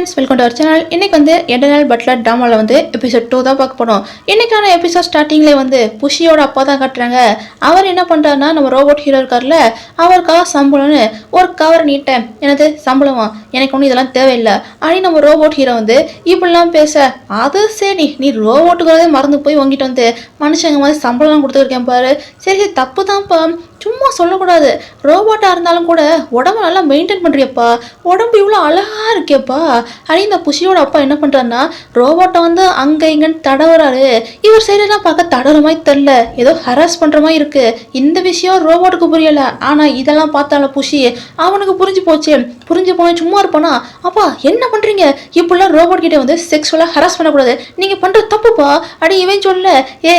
Friends, welcome to our channel. இன்னைக்கு eternal butler ட்ராமாவில் episode 2 தான் பார்க்க போகிறோம். இன்னைக்கான எபிசோட் ஸ்டார்டிங்லேயே புஷியோட அப்பா தான் காட்டுறாங்க. அவர் என்ன பண்ணுறாருன்னா, நம்ம ரோபோட் ஹீரோ இருக்கார்ல, அவருக்காக சம்பளம்னு ஒரு கவர் நீட்டேன். எனது சம்பளமா, எனக்கு ஒன்றும் இதெல்லாம் தேவையில்லை அப்படின்னு நம்ம ரோபோட் ஹீரோ இப்படிலாம் பேச, அது சரி நீ ரோபோட்டுக்கிறதே மறந்து போய் வாங்கிட்டு மனுஷங்க மாதிரி சம்பளம் கொடுத்துருக்கேன் பாரு. சரி தப்பு தான்ப்பா, சும்மா சொல்லக்கூடாது. ரோபோட்டாக இருந்தாலும் கூட உடம்பு நல்லா மெயின்டைன் பண்ணுறியப்பா, உடம்பு இவ்வளோ அழகாக இருக்கேப்பா அப்படின்னு இந்த புஷியோட அப்பா என்ன பண்ணுறாருன்னா, ரோபோட்டை அங்கே இங்கன்னு தடவுறாரு. இவர் சைடெல்லாம் பார்க்க தடவுற மாதிரி தெரில, ஏதோ ஹராஸ் பண்ணுற மாதிரி இருக்குது. இந்த விஷயம் ரோபோட்டுக்கு புரியலை, ஆனால் இதெல்லாம் பார்த்தால புஷி அவனுக்கு புரிஞ்சு போச்சு. புரிஞ்சு போன சும்மா இருப்பானா, அப்பா என்ன பண்ணுறீங்க, இப்படிலாம் ரோபோட் கிட்டே செக்ஷுவலாக ஹராஸ் பண்ணக்கூடாது, நீங்கள் பண்ணுறது தப்புப்பா அப்படி இவன் சொல்ல.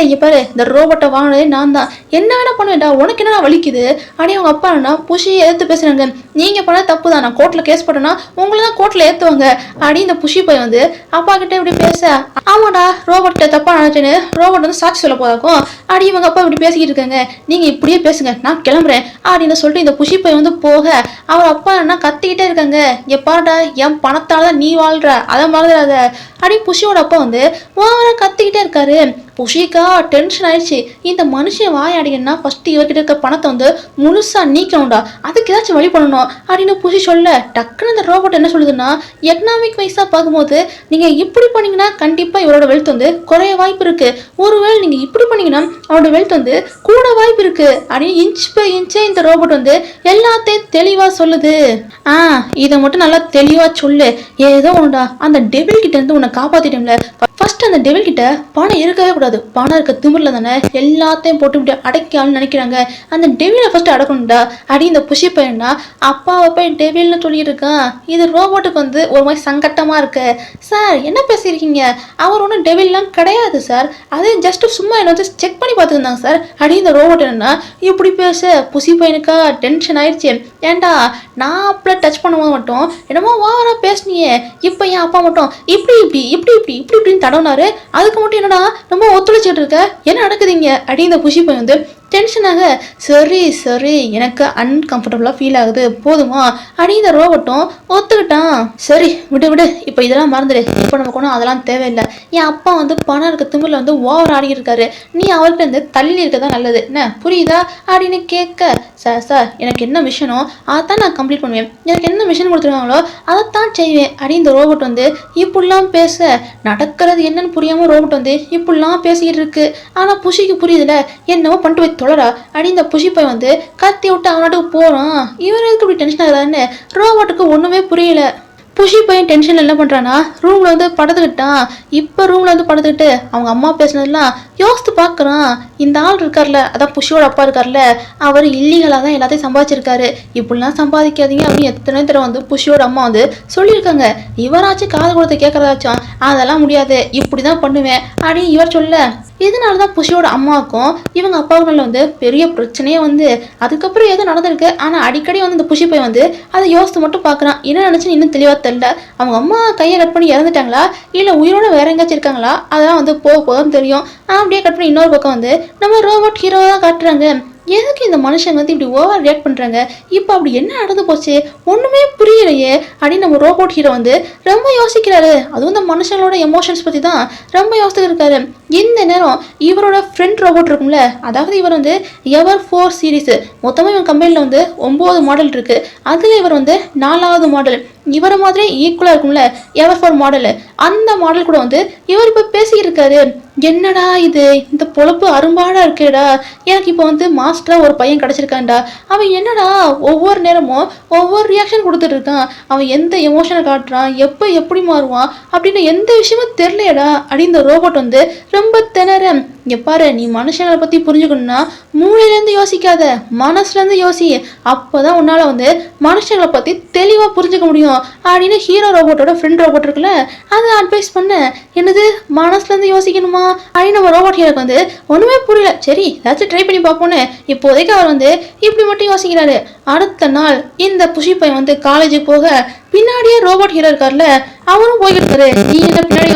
இங்கே பாரு, இந்த ரோபோட்டை வாங்கினதே நான் தான், என்ன வேணா பண்ணுவேன்டா, உனக்கு என்ன வலிக்குது அப்படி அவங்க அப்பா என்ன புஷியை எதிர்த்து பேசுறாங்க. நீங்க பண்ண தப்பு தான், நான் கோர்ட்ல கேஸ் போட்டேன்னா உங்களை தான் கோர்ட்ல ஏத்துவாங்க அப்படி இந்த புஷி போய் அப்பா கிட்ட இப்படி பேச, ஆமாடா ரோபோட்ட தப்பா நினைச்சேன்னு ரோபோட் சாட்சி சொல்ல போதாக்கும் அப்படி இவங்க அப்பா இப்படி பேசிக்கிட்டு இருக்காங்க, நீங்க இப்படியே பேசுங்க நான் கிளம்புறேன் அப்படின்னு சொல்லிட்டு இந்த புஷி போய் போக, அவர் அப்பா என்ன கத்திக்கிட்டே இருக்காங்க, இங்க பாருடா என் பணத்தாலதான் நீ வாழ்ற, அதை மறந்துடாத அப்படி புஷியோட அப்பா ஓவரா கத்திக்கிட்டே இருக்காரு. புஷிக்கா டென்ஷன் ஆயிடுச்சு. இந்த மனுஷன் வாயாடிங்கன்னா ஃபர்ஸ்ட் இவர்கிட்ட இருக்க பணத்தை முழுசா நீக்கணும்டா, அதுக்கு ஏதாச்சும் வழி பண்ணணும் அப்படின்னு புஷி சொல்ல, டக்குன்னு இந்த ரோபோட் என்ன சொல்லுதுன்னா, எக்கனாமிக் வைஸா பார்க்கும்போது நீங்க இப்படி பண்ணீங்கன்னா கண்டிப்பா இவரோட வெல்த் குறைய வாய்ப்பு இருக்கு, ஒருவேளை நீங்க இப்படி பண்ணீங்கன்னா அவரோட வெல்த் கூட வாய்ப்பு இருக்கு அப்படின்னு இன்ச் பை இன்ச்சே இந்த ரோபோட் எல்லாத்தையும் தெளிவா சொல்லுது. இதை மட்டும் நல்லா தெளிவா சொல்லு, ஏதோ ஒண்ணுடா, அந்த டெவில் கிட்ட இருந்து உன்னை காப்பாத்திட்டோம்ல, ஃபர்ஸ்ட் அந்த டெவில் கிட்ட பணம் இருக்கவே கூடாது, பணம் இருக்க திமிர்ல தானே எல்லாத்தையும் போட்டு அடைக்கலாம்னு நினைக்கிறாங்க, அந்த டெவிலை ஃபர்ஸ்ட் அடக்கணும்டா அப்படி இந்த புஷி பையனா அப்பாவை போய் டெவில்னு சொல்லிட்டு இருக்கான். இது ரோபோட்டுக்கு ஒரு மாதிரி சங்கட்டமா இருக்கு. சார் என்ன பேசியிருக்கீங்க, அவர் ஒன்றும் டெவில்லாம் கிடையாது சார், அது ஜஸ்ட் சும்மா என்ன செக் பண்ணி பார்த்துருந்தாங்க சார் அப்படி இந்த ரோபோட் என்னன்னா இப்படி பேச, புஷி பையனுக்கா டென்ஷன் ஆயிடுச்சு. ஏன்டா நான் அப்பல டச் பண்ணும்போது மட்டும் என்னமோ ஓவரா பேசினியே, இப்போ என் அப்பா மட்டும் இப்படி இப்படி இப்படி இப்படி இப்படி இப்படின்னு தடவுனாரு, அதுக்கு மட்டும் என்னடா ரொம்ப ஒத்துழைச்சிட்டு இருக்க, என்ன நடக்குதுங்க அப்படி இந்த புஷி பையன் டென்ஷனாக, சரி சரி எனக்கு அன்கம்ஃபர்டபுளாக ஃபீல் ஆகுது போதுமா அப்படி இந்த ரோபோட்டும் ஒத்துக்கிட்டான். சரி விடு விடு, இப்போ இதெல்லாம் மறந்துடு, இப்போ நமக்கு ஒன்றும் அதெல்லாம் தேவையில்லை, என் அப்பா பணம் இருக்க திமிரில் ஓவர் ஆடிக்கிட்டு இருக்காரு, நீ அவர்கிட்ட தள்ளி இருக்கதான் நல்லது, என்ன புரியுதா அப்படின்னு கேட்க, சார் எனக்கு என்ன மிஷனோ அதைத்தான் நான் கம்ப்ளீட் பண்ணுவேன், எனக்கு என்ன மிஷன் கொடுத்துருக்காங்களோ அதைத்தான் செய்வேன் அப்படி இந்த ரோபோட் இப்படிலாம் பேச, நடக்கிறது என்னன்னு புரியாமல் ரோபோட் இப்படிலாம் பேசிக்கிட்டு இருக்கு. ஆனால் புஷிக்கு புரியுதுல, என்னவோ பண்ணிட்டு போய் தொலைடா அப்படி இந்த புஷி போய் கத்தி விட்டு அவனாட்டுக்கு போறான். இவன் எதுக்கு இப்படி டென்ஷன் ஆகுதான்னு ரோபோட்டுக்கு ஒண்ணுமே புரியல. புஷி பையன் டென்ஷன் என்ன பண்றானா, ரூம்ல படுத்துக்கிட்டான். இப்ப ரூம்ல படுத்துக்கிட்டு அவங்க அம்மா பேசினதெல்லாம் யோசித்து பார்க்குறான். இந்த ஆள் இருக்கார்ல, அதான் புஷியோட அப்பா இருக்கார்ல, அவர் இல்லீகலாக தான் எல்லாத்தையும் சம்பாதிச்சிருக்காரு, இப்படிலாம் சம்பாதிக்காதீங்க அப்படின்னு எத்தனை தடவை புஷியோட அம்மா சொல்லியிருக்காங்க. இவராச்சும் காது கொடுத்து கேட்கறதாச்சும் அதெல்லாம் முடியாது, இப்படிதான் பண்ணுவேன் அப்படின்னு இவர் சொல்ல, இதனாலதான் புஷியோட அம்மாவுக்கும் இவங்க அப்பாவுக்குள்ள பெரிய பிரச்சனையே அதுக்கப்புறம் ஏதோ நடந்திருக்கு. ஆனா அடிக்கடி இந்த புஷி போய் அதை யோசித்து மட்டும் பாக்குறான், என்ன நினைச்சுன்னு இன்னும் தெளிவா தெரியல. அவங்க அம்மா கையை கட் பண்ணி இறந்துட்டாங்களா இல்ல உயிரோட வேற எங்கேயாச்சும் இருக்காங்களா, அதெல்லாம் போக போதும் தெரியும். அப்படியே கட் பண்ணி இன்னொரு பக்கம் நம்ம ரோபோட் ஹீரோவா தான் காட்டுறாங்க. எதுக்கு இந்த மனுஷங்க இப்படி ஓவர் ரியாக்ட் பண்றாங்க, இப்போ அப்படி என்ன நடந்து போச்சு ஒண்ணுமே புரியலையே அப்படின்னு நம்ம ரோபோட் ஹீரோ ரொம்ப யோசிக்கிறாரு. அதுவும் இந்த மனுஷங்களோட எமோஷன்ஸ் பத்தி தான் ரொம்ப யோசிச்சுட்டு இருக்காரு. இந்த நேரம் இவரோட ஃப்ரெண்ட் ரோபோட் இருக்கும்ல, அதாவது இவர் எவர் 4 சீரீஸ், மொத்தமா இவன் கம்பெனில 9 மாடல் இருக்கு, அதுல இவர் 4வது மாடல். இவரை மாதிரி ஈக்குவலா இருக்கும்ல எவர் 4 மாடல், அந்த மாடல் கூட இவர் இப்ப பேசிக்கிட்டு இருக்காரு. என்னடா இது, இந்த பொழப்பு அரும்பாடா இருக்கேடா, எனக்கு இப்போ மாஸ்டரா ஒரு பையன் கிடைச்சிருக்கான்டா, அவன் என்னடா ஒவ்வொரு நேரமும் ஒவ்வொரு ரியாக்ஷன் கொடுத்துட்டு இருக்கான், அவன் எந்த எமோஷனை காட்டுறான், எப்போ எப்படி மாறுவான் அப்படின்னு எந்த விஷயமும் தெரியலையடா அப்படி இந்த ரோபோட் ரொம்ப திணற. இங்க பாரு, நீ மனுஷங்களை பத்தி புரிஞ்சுக்கணும்னா மூளையில இருந்து யோசிக்காத, மனசுல இருந்து யோசி, அப்பதான் உன்னால மனுஷங்களை பத்தி தெளிவா புரிஞ்சுக்க முடியும் அப்படின்னு ஹீரோ ரோபோட்டோட ஃப்ரெண்ட் ரோபோட் இருக்குல்ல, அதை அட்வைஸ் பண்ண. என்னது மனசுல இருந்து யோசிக்கணுமா அப்படின்னு நம்ம ரோபோட் ஹீரோக்கு ஒண்ணுமே புரியல. சரி ஏதாச்சும் ட்ரை பண்ணி பார்ப்போன்னு இப்போதைக்கு அவர் இப்படி மட்டும் யோசிக்கிறாரு. அடுத்த நாள் இந்த புஷி பையன் காலேஜுக்கு போக, பின்னாடியே ரோபோட் ஹீரோ இருக்கார்ல, அவரும் போய்கிட்டு இருக்காரு. நீ என்ன பின்னாடி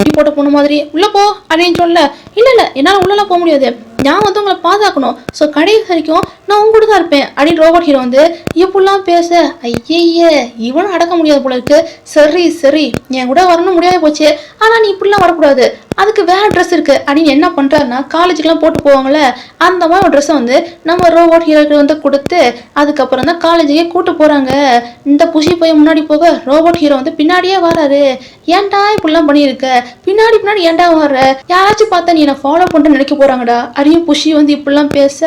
குட்டி போட்ட பொண்ணு மாதிரி உள்ள போ அப்படின்னு சொல்ல, இல்ல இல்ல என்னால உள்ளலாம் போக முடியாது, நான் உங்களை பாதுகாக்கணும், ஸோ கடைசி வரைக்கும் நான் உங்க கூட தான் இருப்பேன் அப்படின்னு ரோபோட் ஹீரோ வந்து இப்படிலாம் பேச, ஐயே இவனும் அடக்க முடியாது போல இருக்கு. சரி சரி என் கூட வரணும் முடியாது போச்சு, ஆனா நீ இப்படிலாம் வரக்கூடாது, அதுக்கு வேற ட்ரெஸ் இருக்கு அப்படின்னு என்ன பண்றாருன்னா காலேஜுக்குலாம் போட்டு போவாங்கல்ல அந்த மாதிரி ஒரு ட்ரெஸ்ஸை வந்து நம்ம ரோபோட் ஹீரோக்கு வந்து கொடுத்து அதுக்கப்புறம் தான் காலேஜுக்கே கூட்டு போறாங்க. இந்த புஷி போய் முன்னாடி போக ரோபோட் ஹீரோ வந்து பின்னாடியே வராரு. ஏன்டா இப்படிலாம் பண்ணியிருக்க, பின்னாடி பின்னாடி ஏன்டா வர்ற, யாராச்சும் பார்த்தா நீ என்ன ஃபாலோ பண்ணிட்டு நினைக்க போறாங்கடா அப்படின்னு புஷி வந்து இப்படிலாம் பேச,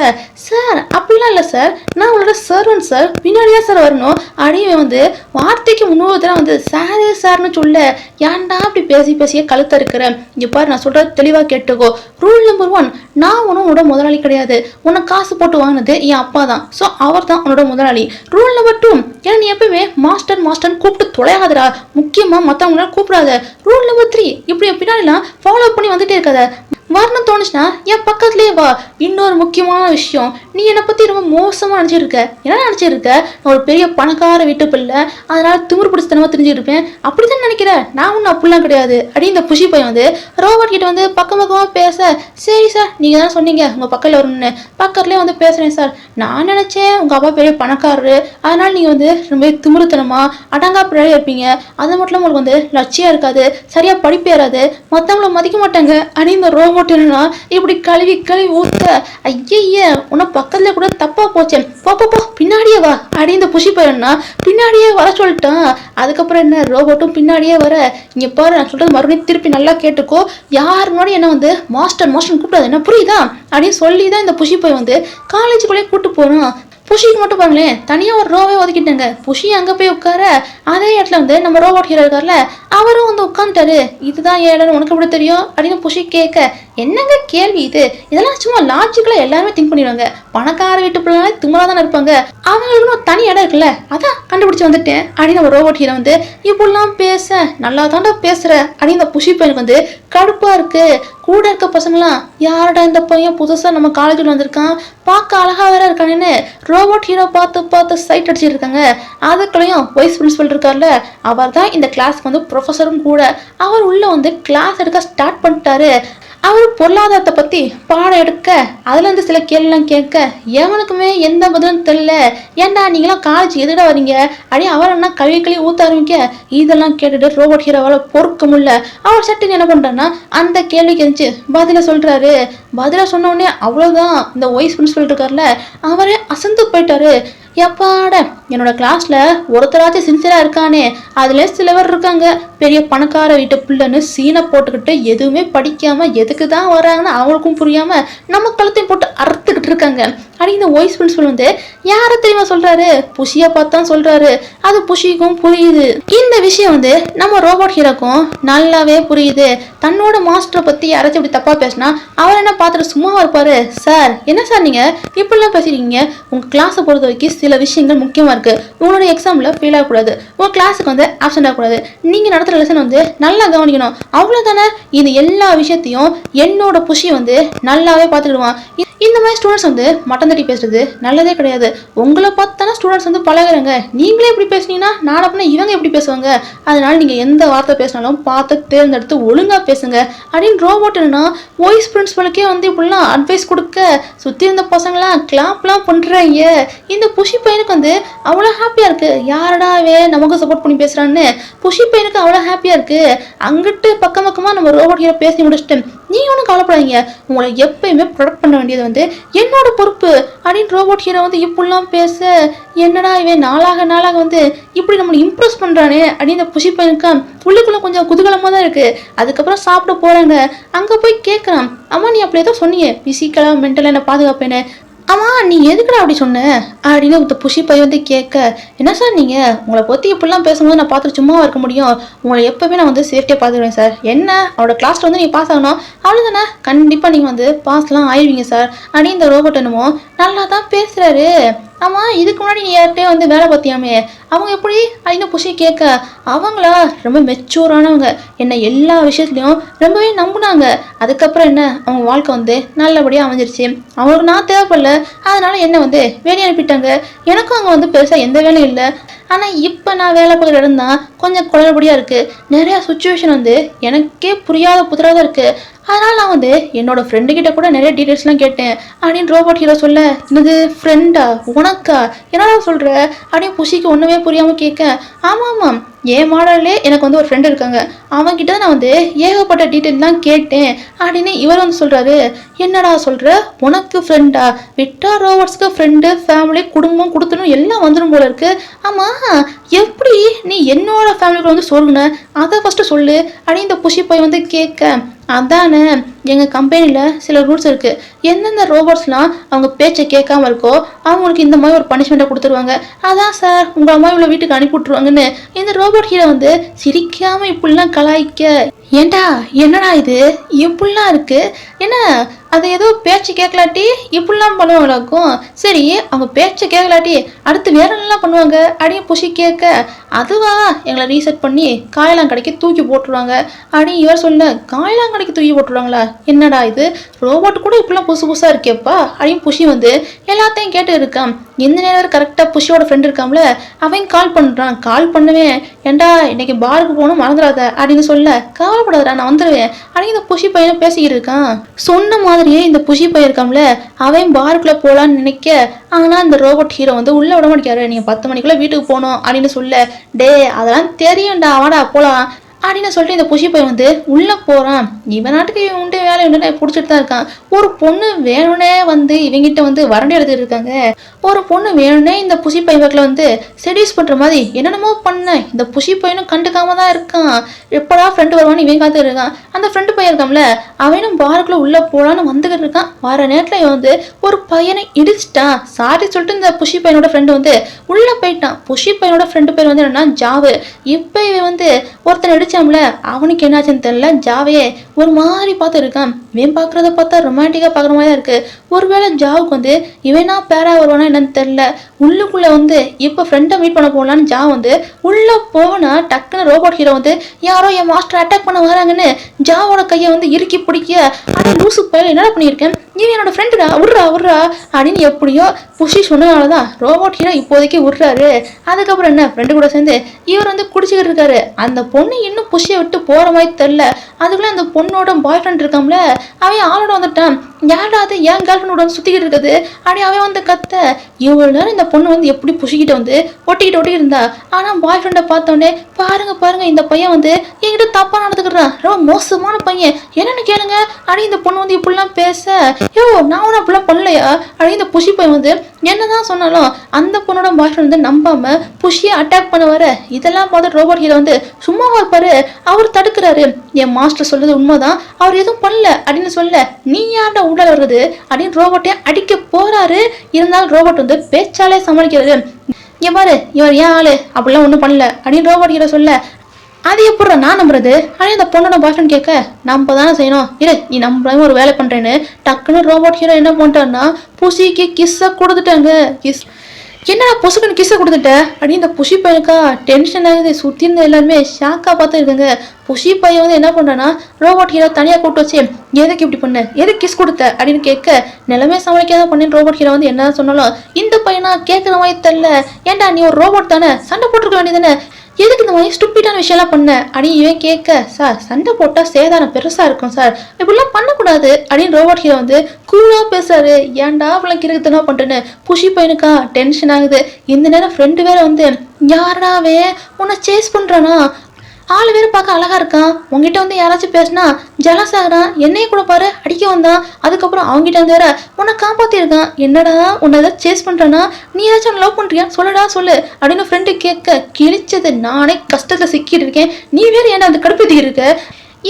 சார் அப்படிலாம் இல்லை சார், நான் உங்களோட சர்வன்ட் சார், பின்னாடியே சார் வரணும் அப்படின்னு வந்து வார்த்தைக்கு முன்னூறு தடவை வந்து சாரு சார்னு சொல்ல, ஏன்டா அப்படி பேசி பேசியே கழுத்த இருக்கிறேன். பாரு நான் சொல்றது தெளிவா கேட்டுக்கோ. ரூல் நம்பர் 1, நான் உன்னோட முதலாளி கிடையாது, உன்னை காசு போட்டு வாங்கினது என் அப்பா தான், ஸோ அவர் தான் உன்னோட முதலாளி. ரூல் நம்பர் 2, ஏன்னா நீ எப்பவுமே மாஸ்டர் மாஸ்டர் கூப்பிட்டு தொலையாதடா, முக்கியமா மற்றவங்களாம் கூப்பிடாத. ரூல் நம்பர் 3, இப்படி பின்னாடிலாம் ஃபாலோ பண்ணி வந்துட்டே இருக்காத, வரணும் தோணுச்சுன்னா என் பக்கத்துலேயே வா. இன்னொரு முக்கியமான விஷயம், நீ என்னை பற்றி ரொம்ப மோசமாக நினச்சிருக்க. என்ன நினச்சிருக்க, நான் ஒரு பெரிய பணக்கார வீட்டு பிள்ளை, அதனால திமிரு பிடிச்சத்தனமாக தெரிஞ்சிருப்பேன், அப்படி தான் நினைக்கிறேன். நான் ஒன்றும் அப்படிலாம் கிடையாது அப்படின்னு இந்த புஷி பையன் வந்து ரோபோட் கிட்ட வந்து பக்கம் பக்கமாக பேச, சரி சார் நீங்கள் தான் சொன்னீங்க உங்கள் பக்கத்தில் வரணும்னு, பக்கத்துலேயே வந்து பேசுகிறேன் சார். நான் நினச்சேன் உங்கள் அப்பா பெரிய பணக்காரரு, அதனால நீங்கள் வந்து ரொம்ப திமிருத்தனமாக அடங்கா பிள்ளையாக இருப்பீங்க, அது மட்டும் உங்களுக்கு வந்து லட்சியம் இருக்காது, சரியாக படிப்பு ஏறாது, மற்றவங்கள மதிக்க மாட்டாங்க அப்படின்னு இந்த ரோபோட் இப்படி கழுவி கழுவி ஊத்த, ஐய உன்னை பக்கத்துல கூட தப்பா போச்சேன், போ பின்னாடியே வா அப்படின்னு இந்த புஷி பையன்னா பின்னாடியே வர சொல்லிட்டான். அதுக்கப்புறம் என்ன ரோபோட்டும் பின்னாடியே வர, இங்க பாரு நான் சொல்றது மறுபடியும் திருப்பி நல்லா கேட்டுக்கோ, யாரு முன்னாடி என்ன வந்து மாஸ்டர் மாஸ்டர் கூப்பிடாது, என்ன புரியுதா அப்படின்னு சொல்லி தான் இந்த புஷி பையன் வந்து காலேஜுக்குள்ளேயே கூட்டு போறான். புஷிக்கு மட்டும் பாருங்களேன் தனியாக ஒரு ரோவே ஒதுக்கிட்டாங்க. புஷி அங்கே போய் உட்கார, அதே இடத்துல வந்து நம்ம ரோபோட் ஹீரோ இருக்கார்ல அவரும் வந்து உட்காந்துட்டாரு. இதுதான் ஏடன் உனக்கு எப்படி தெரியும் அப்படின்னு புஷி கேட்க, என்னங்க கேள்வி இது, இதெல்லாம் சும்மா லாஜிக்கலா எல்லாருமே திங்க் பண்ணிடுவாங்க, பணக்கார வீட்டு பிள்ளை திமுறா தானே இருப்பாங்க, அவங்களுக்குன்னு ஒரு தனி இடம் இருக்குல்ல, அதான் கண்டுபிடிச்சு வந்துட்டேன் அப்படின்னு நம்ம ரோபோட் ஹீரோ வந்து இப்படிலாம் பேச, நல்லா தாண்டா பேசுற அப்படின்னு இந்த புஷி பையனுக்கு வந்து கடுப்பா இருக்கு. கூட இருக்க பசங்களாம் யாரடா இந்த பையன் புதுசா நம்ம காலேஜில் வந்திருக்கான், பார்க்க அழகா வேற இருக்கானேன்னு ரோபோட் ஹீரோ பார்த்து சைட் அடிச்சுட்டு இருக்காங்க. அதுக்குள்ளேயும் வைஸ் பிரின்சிபல் இருக்கார்ல, அவர் தான் இந்த கிளாஸ்க்கு வந்து ப்ரொஃபஸரும் கூட, அவர் உள்ள வந்து கிளாஸ் எடுக்க ஸ்டார்ட் பண்ணிட்டாரு. அவர் பொருளாதாரத்தை பத்தி பாடம் எடுக்க, அதுல இருந்து சில கேள்விலாம் கேட்க, எவனுக்குமே எந்த பதிலும் தெரியல. ஏன்டா நீங்களாம் காலேஜ் எதுடா வரீங்க அப்படி அவர் என்ன கழுவி ஊத்த ஆரம்பிக்க, இதெல்லாம் கேட்டுட்டு ரோபோட் ஹீரோவால பொறுக்க முடியல. அவர் சட்டுன்னு என்ன பண்றாருன்னா அந்த கேள்விக்கு இருந்துச்சு பதில சொல்றாரு. பதில சொன்ன உடனே அவ்வளவுதான், இந்த வைஸ் பிரின்சிபல் இருக்காருல அவரே அசந்து போயிட்டாரு. எப்பாட என்னோட கிளாஸ்ல ஒருத்தராச்சும் சின்சியரா இருக்கானே, அதுல சிலவர் இருக்காங்க பெரிய பணக்கார வீட்டு பிள்ளைன்னு சீனை போட்டுக்கிட்டு எதுவுமே படிக்காம எதுக்கு தான் வராங்கன்னு அவங்களுக்கும் புரியாம நம்ம கழுத்தையும் போட்டு அறுத்துக்கிட்டு இருக்காங்க அப்படின்னு இந்த வாய்ஸ் பிரின்சிபல் வந்து யார தெரியுமா சொல்றாரு, புஷியா பார்த்தான் சொல்றாரு. அது புஷிக்கும் புரியுது. இந்த விஷயம் வந்து நம்ம ரோபோட் ஹீரோக்கும் நல்லாவே புரியுது. தன்னோட மாஸ்டரை பத்தி யாராச்சும் இப்படி தப்பா பேசினா அவர் என்ன பார்த்துட்டு சும்மாவா இருப்பாரு. சார் என்ன சார் நீங்க இப்படிலாம் பேசுறீங்க, உங்க கிளாஸை பொறுத்த வரைக்கும் சில விஷயங்கள் முக்கியமா இருக்கு, உங்களோட எக்ஸாம்ல ஃபெயில் ஆகக்கூடாது, உங்க கிளாஸுக்கு வந்து ஆப்சென்ட் ஆகக்கூடாது, நீங்க நடத்துற லெசன் வந்து நல்லா கவனிக்கணும், அவ்வளவுதானே. இது எல்லா விஷயத்தையும் என்னோட புஷி வந்து நல்லாவே பார்த்துக்கிடுவான். இந்த மாதிரி ஸ்டூடெண்ட்ஸ் வந்து மட்டம் தட்டி பேசுறது நல்லதே கிடையாது. உங்களை பார்த்தானே ஸ்டூடெண்ட்ஸ் வந்து பழகுறாங்க, நீங்களே எப்படி பேசுனீங்கன்னா நான் அப்படின்னா இவங்க எப்படி பேசுவாங்க, அதனால நீங்க எந்த வார்த்தை பேசினாலும் பார்த்து தேர்ந்தெடுத்து ஒழுங்கா பேசுங்க அப்படின்னு ரோபோட் என்னன்னா வாய்ஸ் பிரின்சிபலுக்கே வந்து இப்படிலாம் அட்வைஸ் கொடுக்க, சுத்தி இருந்த பசங்களாம் கிளாப்லாம் பண்றாங்க. இந்த புஷி பையனுக்கு வந்து அவ்வளோ ஹாப்பியா இருக்கு, யாரடாவே நமக்கு சப்போர்ட் பண்ணி பேசுறான்னு புஷி பையனுக்கு அவ்வளோ ஹாப்பியா இருக்கு. அங்கிட்டு பக்கம் பக்கமா நம்ம ரோபோட் ஹீரோ பேசி முடிச்சுட்டு, நீங்க ஒன்றும் கவலைப்படாதீங்க, உங்களை எப்பயுமே ப்ரொடக்ட் பண்ண வேண்டியது வந்து என்னோட பொறுப்பு அப்படின்னு ரோபோட் ஹீரோ வந்து இப்படிலாம் பேச, என்னடா இவன் நாளாக நாளாக வந்து இப்படி நம்மளை இம்ப்ரெஸ் பண்றானே அப்படின்னு இந்த புஷி பையனுக்கு உள்ளுக்குள்ள கொஞ்சம் குதூகலமா தான் இருக்கு. அதுக்கப்புறம் சாப்பிட போறாங்க. அங்க போய் கேட்கறான், அம்மா நீ அப்படி ஏதோ சொன்னீங்க பிசிக்கலா மென்டலா என்ன பாதுகாப்பேன்னு, ஆமா நீ எதுக்குடா அப்படி சொன்ன அப்படின்னு இந்த புஷி பையன் வந்து கேட்க, என்ன சார் நீங்க உங்களை பத்தி இப்படிலாம் பேசும்போது நான் பார்த்துட்டு சும்மாவா இருக்க முடியும், உங்களை எப்பவுமே நான் வந்து சேஃப்டியா பார்த்துக்கிறேன் சார், என்ன அவரோட கிளாஸ்ல வந்து நீங்க பாஸ் ஆகணும் அவ்வளவுதானே, கண்டிப்பா நீங்க வந்து பாஸ்லாம் ஆயிடுவீங்க சார் அப்படின்னு இந்த ரோபோட் என்னமோ நல்லா தான் பேசுறாரு. ஆமா இதுக்கு முன்னாடி நீ யார்கிட்டயே வந்து வேலை பார்த்தியாமே, அவங்க எப்படி அப்படின்னு புஷி கேட்க, அவங்களா ரொம்ப மெச்சூரானவங்க, என்னை எல்லா விஷயத்துலையும் ரொம்பவே நம்பினாங்க, அதுக்கப்புறம் என்ன அவங்க வாழ்க்கை வந்து நல்லபடியாக அமைஞ்சிருச்சு, அவங்களுக்கு நான் தேவைப்படல, அதனால என்ன வந்து வேலையை அனுப்பிட்டாங்க, எனக்கும் அங்கே வந்து பெருசாக எந்த வேலையும் இல்லை, ஆனால் இப்போ நான் வேலை பார்க்குற இடம் தான் கொஞ்சம் குளறுபடியாக இருக்குது, நிறையா சுச்சுவேஷன் வந்து எனக்கே புரியாத புதிராக இருக்குது, அதனால நான் வந்து என்னோட ஃப்ரெண்டு கிட்ட கூட நிறைய டீட்டெயில்ஸ்லாம் கேட்டேன் அப்படின்னு ரோபோட் ஹீரோ சொல்ல, என்னது ஃப்ரெண்டா உனக்கா, என்னடா சொல்ற அப்படின்னு புஷிக்கு ஒண்ணுமே புரியாம கேட்க, ஆமா ஆமாம் என் மாடல்லே எனக்கு வந்து ஒரு ஃப்ரெண்டு இருக்காங்க, அவன்கிட்ட நான் வந்து ஏகப்பட்ட டீட்டெயில்லாம் கேட்டேன் அப்படின்னு இவர் வந்து சொல்றாரு. என்னடா சொல்ற, உனக்கு ஃப்ரெண்டா, விட்டா ரோபோட்ஸ்க்கு ஃப்ரெண்டு ஃபேமிலி குடும்பம் கொடுத்துணும் எல்லாம் வந்துடும் போல இருக்கு. ஆமா எப்படி நீ என்னோட ஃபேமிலிக்கு வந்து சொல்லுன, அதை ஃபர்ஸ்ட் சொல்லு அப்படின்னு இந்த புஷி போய் வந்து கேட்க, அதானே எங்கள் கம்பெனியில் சில ரூல்ஸ் இருக்குது, எந்தெந்த ரோபோட்ஸ்லாம் அவங்க பேச்சை கேட்காம இருக்கோ அவங்களுக்கு இந்த மாதிரி ஒரு பனிஷ்மெண்ட்டை கொடுத்துருவாங்க, அதான் சார் உங்கள் அம்மா இவ்வளோ வீட்டுக்கு அனுப்பி விட்ருவாங்கன்னு இந்த ரோபோட் ஹீரோ வந்து சிரிக்காமல் இப்படிலாம் கலாய்க்க, ஏண்டா என்னடா இது இப்படிலாம் இருக்கு, என்ன அது ஏதோ பேச்சு கேட்கலாட்டி இப்படிலாம் பண்ணுவாங்களாக்கும், சரி அவங்க பேச்சை கேட்கலாட்டி அடுத்து வேற என்னலாம் பண்ணுவாங்க அப்படின்னு புஷி கேட்க, அதுவா எங்களை ரீசெட் பண்ணி காயலாங்கடைக்கு தூக்கி போட்டுருவாங்க அப்படின்னு இவர் சொல்ல, காயலாங்கடைக்கு தூக்கி போட்டுருவாங்களா, என்னடா இது ரோபோட் கூட இப்படிலாம் புதுசு புதுசாக இருக்கேப்பா அப்படின்னு புஷி வந்து எல்லாத்தையும் கேட்டு இருக்கான். எந்த நேரம் கரெக்டாக புஷியோட ஃப்ரெண்ட் இருக்காம்ல, அவன் கால் பண்ணுறான், கால் பண்ணுவேன், ஏண்டா இன்னைக்கு பாருக்கு போகணும் மறந்துடாத அப்படின்னு சொல்ல, கவலைப்படாதடா நான் வந்துடுவேன் அப்படின்னு இந்த புஷி பையனை பேசிக்கிட்டு இருக்கான். சொன்ன மாதிரியே இந்த புஷி பையன் இருக்காம்ல, அவன் பாருக்குள்ள போகலான்னு நினைக்க, ஆனால் இந்த ரோபோட் ஹீரோ வந்து உள்ள விட மாட்டேங்காரு, நீங்கள் 10 மணிக்குள்ள வீட்டுக்கு போகணும் அப்படின்னு சொல்ல, டே அதெல்லாம் தெரியும்டா வாடா போகலாம் அப்படின்னு சொல்லிட்டு இந்த புஷி பையன் வந்து உள்ள போறான். இவன் நாட்டுக்கு இவன் உண்டு வேலை உண்டு பிடிச்சிட்டு தான் இருக்கான். ஒரு பொண்ணு வேணும்னே வந்து இவங்கிட்ட வந்து வறண்டி எடுத்துட்டு இருக்காங்க. ஒரு பொண்ணு வேணும்னே இந்த புஷி பையன்ல வந்து செடியூஸ் பண்ற மாதிரி என்னென்னமோ பண்ண இந்த புஷி பையனும் கண்டுக்காம தான் இருக்கான். எப்படா ஃப்ரெண்டு வருவான்னு இவன் காத்துட்டு இருக்கான். அந்த ஃப்ரெண்டு பையன் இருக்கான்ல, அவனும் பாருக்குள்ள உள்ள போலான்னு வந்துகிட்டு இருக்கான். வர நேரத்துல இவன் வந்து ஒரு பையனை இடிச்சிட்டான். சாரி சொல்லிட்டு இந்த புஷி பையனோட ஃப்ரெண்டு வந்து உள்ள போயிட்டான். புஷி பையனோட ஃப்ரெண்டு பேர் வந்து என்னன்னா ஜாவு. இப்ப இவன் வந்து ஒருத்தனை இடிச்சு அவனுக்கு என்னாச்சுன்னு தெரியல, ஜாவே ஒரு மாதிரி பார்த்து இருக்கான். இவன் பாக்குறத பார்த்தா ரொமான்டிக்கா பாக்குற மாதிரி தான் இருக்கு. ஒருவேளை ஜாவுக்கு வந்து இவனா பேரா வருவானா என்னன்னு தெரியல. உள்ளுக்குள்ள வந்து இப்ப ஃப்ரெண்டை மீட் பண்ண போகலான்னு ஜாவ் வந்து உள்ள போனா டக்குன்னு ரோபோட் ஹீரோ வந்து யாரோ என் மாஸ்டர் அட்டாக் பண்ண வராங்கன்னு ஜாவோட கையை வந்து இறுக்கி பிடிக்க, ஆனா லூசு பையன் என்னடா பண்ணியிருக்கேன், இவன் என்னோட ஃப்ரெண்டுடா உர்றா அப்படின்னு எப்படியோ புஷி சொன்னனாலதான் ரோபோட் ஹீரோ இப்போதைக்கு விடுறாரு. அதுக்கப்புறம் என்ன ஃப்ரெண்டு கூட சேர்ந்து இவர் வந்து குடிச்சுக்கிட்டு இருக்காரு. அந்த பொண்ணு இன்னும் புஷியை விட்டு போற மாதிரி தெரியல. அதுக்குள்ள அந்த பொண்ணோட பாய் ஃப்ரெண்ட் இருக்காம்ல, அவன் ஆளோட வந்துட்டான். யாரா அது என் கேர்ள் ஃப்ரெண்டோட வந்து சுத்திக்கிட்டு இருக்குது அப்படி அவன் வந்து கத்த. இவ்வளவு நேரம் இந்த பொண்ணு வந்து எப்படி புஷிக்கிட்ட வந்து ஒட்டிக்கிட்டு இருந்தா, ஆனா பாய் ஃப்ரெண்டை பார்த்தோன்னே பாருங்க இந்த பையன் வந்து என்கிட்ட தப்பா நடந்துக்கிறான், ரொம்ப மோசமான பையன், என்னன்னு கேளுங்க அப்படி இந்த பொண்ணு வந்து இப்படிலாம் பேச, யோ நான் ஒன்னும் அப்படிலாம் பண்ணலையா அப்படி இந்த புஷி பையன் வந்து என்னதான் சொன்னாலும் அந்த பொண்ணோட பாய் ஃப்ரெண்ட் வந்து நம்பாம புஷியை அட்டாக் பண்ண வர, இதெல்லாம் பார்த்து ரோபோட் ஹீரோ வந்து சும்மா இருப்பாரு. அவர் தடுக்கிறாரு, என் மாஸ்டர் சொல்றது உண்மைதான், அவர் எதுவும் பண்ணல அப்படின்னு சொல்ல, நீ யார்டா உள்ள வருது அப்படின்னு ரோபோட்டே அடிக்க போறாரு. இருந்தாலும் ரோபோட் வந்து பேச்சாலே சமாளிக்கிறது. இங்க பாரு இவர் ஏன் ஆளு அப்படிலாம் ஒண்ணும் பண்ணல அப்படின்னு ரோபோட் ஹீரோ சொல்ல, அது எப்படி நான் நம்புறது அப்படின்னு அந்த பொண்ணோட பாய் ஃப்ரெண்ட் கேட்க, நம்ம தானே செய்யணும், இரு நீ நம்பாம ஒரு வேலை பண்றேன்னு டக்குன்னு ரோபோட் ஹீரோ என்ன பண்ணிட்டான்னா புஷிக்கு கிஸ்ஸை கொடுத்துட்டாங்க. கிஸ் என்னடா பொசுக்குன்னு கிஸ்ஸை கொடுத்துட்ட அப்படின்னு இந்த புஷி பையனுக்கா டென்ஷன் ஆகுது. சுற்றி இருந்த எல்லாருமே ஷாக்காக பார்த்து இருக்காங்க. புஷி பையன் வந்து என்ன பண்ணுறான்னா ரோபோட் ஹீரோ தனியாக கூப்பிட்டு வச்சு எதுக்கு இப்படி பண்ண, எதுக்கு கிஸ் கொடுத்த அப்படின்னு கேட்க, நிலைமை சமாளிக்காத பண்ணேன்னு ரோபோட் ஹீரோ வந்து என்ன சொன்னாலும் இந்த பையனா கேட்குற மாதிரி தெரியல, ஏன்டா நீ ஒரு ரோபோட் தானே, சண்டை போட்டுருக்க வேண்டியதானே, எதுக்கு இந்த மாதிரி ஸ்டூப்பிடான விஷயம்லாம் பண்ண அப்படின்னு இவன் கேட்க, சார் சண்டை போட்டால் சேதாரம் பெருசாக இருக்கும் சார், இப்படிலாம் பண்ணக்கூடாது அப்படின்னு ரோபோட் ஹீரோ வந்து கூலாக பேசுறாரு. ஏன்டா அவளை கிறுக்குத்தனா பண்ணுறேன்னு புஷி பையனுக்கா டென்ஷன் ஆகுது. இந்த நேரம் ஃப்ரெண்டு வேற வந்து யாராவே உன்னை சேஸ் பண்ணுறானா, ஆள் வேறு பார்க்க அழகா இருக்கான், உங்ககிட்ட வந்து யாராச்சும் பேசினா ஜலஸ் ஆகுறான், என்னைய கூட பாரு அடிக்க வந்தான், அதுக்கப்புறம் அவங்ககிட்ட வந்து வேற உன்னை காப்பாத்திருக்கான், என்னடா உன்னை ஏதாவது சேஸ் பண்றானா, நீ ஏதாச்சும் லவ் பண்றியா சொல்லடா சொல்லு அப்படின்னு ஃப்ரெண்டு கேட்க, கிழிச்சது நானே கஷ்டத்துல சிக்கிட்டு இருக்கேன், நீ வேற என்ன வந்து கடுப்பேத்தி இருக்க,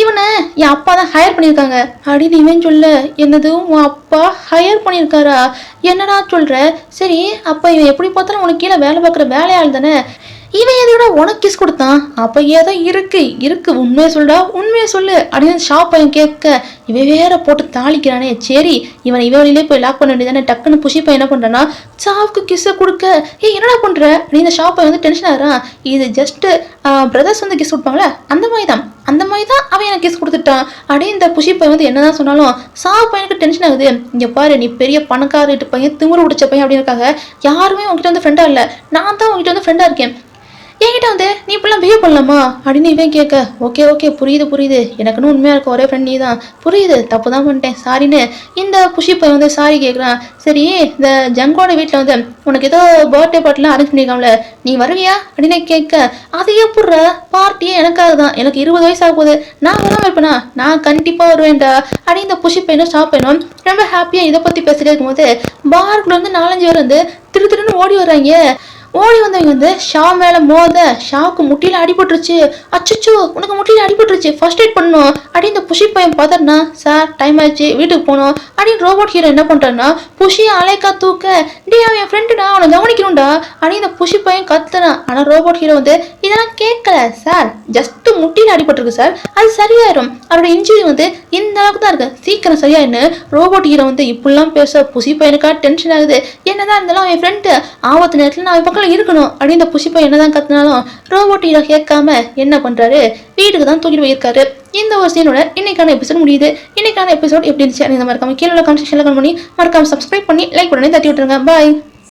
இவனை என் அப்பா தான் ஹையர் பண்ணியிருக்காங்க அப்படின்னு இவன் சொல்ல, என்னது உன் அப்பா ஹையர் பண்ணியிருக்காரா, என்னடா சொல்ற, சரி அப்போ இவன் எப்படி பார்த்தாலும் உனக்கு கீழே வேலை பார்க்குற வேலையாள் தானே, இவன் எதையோட உனக்கு கிஸ் கொடுத்தான், அப்ப ஏதோ இருக்கு உண்மையை சொல்றா உண்மையை சொல்லு அப்படின்னு ஷாப் பையன் கேட்க, இவன் வேற போட்டு தாளிக்கிறானே, சரி இவன் இவனிலே போய் லாக் பண்ண வேண்டியதானே, டக்குன்னு புஷி பையன் என்ன பண்றான்னா சாவுக்கு கிஸ்ஸை கொடுக்க, என்னடா பண்ற அப்படின்னு ஷாப் பையன் வந்து டென்ஷன் ஆகிறான். இது ஜஸ்ட் பிரதர்ஸ் வந்து கிஸ் கொடுப்பாங்களே அந்த மாதிரி தான் அவன் எனக்கு கிஸ் கொடுத்துட்டான் அப்படின்னு இந்த புஷி பையன் வந்து என்னதான் சொன்னாலும் சாவு பையனுக்கு டென்ஷன் ஆகுது. இங்க பாரு நீ பெரிய பணக்கார வீட்டு பையன், திமிரு பிடிச்ச பையன் அப்படின்னு இருக்காங்க, யாருமே உங்ககிட்ட வந்து ஃப்ரெண்டா இல்லை, நான் தான் உங்ககிட்ட வந்து ஃப்ரெண்டா இருக்கேன், என்கிட்ட வந்து நீ இப்பெல்லாம் பிஹேவ் பண்ணலாமா அப்படின்னு இவன் கேட்க ஓகே ஓகே புரியுது எனக்குன்னு உண்மையாக இருக்க ஒரே ஃப்ரெண்ட் நீ தான், புரியுது தப்பு தான் பண்ணிட்டேன் சாரின்னு இந்த புஷி பையன் வந்து சாரி கேட்குறான். சரி இந்த ஜங்கோட வீட்டில் வந்து உனக்கு ஏதோ பர்த்டே பார்ட்டிலாம் அரேஞ்ச் பண்ணியிருக்காங்களே நீ வருவியா அப்படின்னு கேட்க அது எப்பட்ற பார்ட்டியே எனக்காக தான், எனக்கு 20 வயசு ஆக போகுது, நான் வராமல் இருப்பேனா, நான் கண்டிப்பாக வருவேன்டா அப்படின்னு இந்த புஷி பையனும் ஸ்டாப் பையனும் ரொம்ப ஹாப்பியாக இதை பற்றி பேசிட்டே இருக்கும்போது பார்க்குள்ள வந்து 4-5 பேர் வந்து திருன்னு ஓடி வர்றாங்க. ஓடி வந்தவங்க வந்து ஷா மேல மோத ஷாவுக்கு முட்டியில அடிபட்டுருச்சு. அச்சோ உனக்கு முட்டியில அடிபட்டுருச்சு, ஃபர்ஸ்ட் எய்ட் பண்ணணும் அப்படின்னு இந்த புஷி பையன் பதறனா சார் டைம் ஆயிடுச்சு வீட்டுக்கு போனோம் அப்படின்னு ரோபோட் ஹீரோ என்ன பண்றான்னா புஷியை அலைக்கா தூக்க டே அவன் என் ஃப்ரெண்டுடா அவனை கவனிக்கணும்டா அப்படின்னு இந்த புஷி பையன் கத்துறான். ஆனா ரோபோட் ஹீரோ வந்து இதெல்லாம் கேட்கல சார், ஜஸ்ட் முட்டியில அடிபட்டிருக்கு சார், அது சரியாயிரும், அவரோட இன்ஜுரி வந்து இந்த அளவுக்கு தான் இருக்கு, சீக்கிரம் சரியாயின்னு ரோபோட் ஹீரோ வந்து இப்படிலாம் பேச புஷி பையனுக்கா டென்ஷன் ஆகுது. என்னதான் இருந்தாலும் என் ஃப்ரெண்டு ஆபத்து நேரத்தில் நான் பக்கம் இருக்கணும் அப்படின்னு இந்த புஷி பையன் என்னதான் கத்தினாலும் ரோபோட் ஹீரோ கேட்காம என்ன பண்றாரு, வீட்டுக்கு தான் தூக்கிட்டு போயிருக்காரு. இந்த ஒரு சீனோட இன்னைக்கான எபிசோட் முடியுது. இன்னைக்கான எபிசோட் எப்படி இருந்துச்சு இந்த மறக்காம கீழே கமெண்ட் செக்ஷன்ல கமெண்ட் பண்ணி மறக்காம சப்ஸ்கிரைப் பண்ணி லைக் பண்ணி தட்டி விட்டுருங்க. பாய்.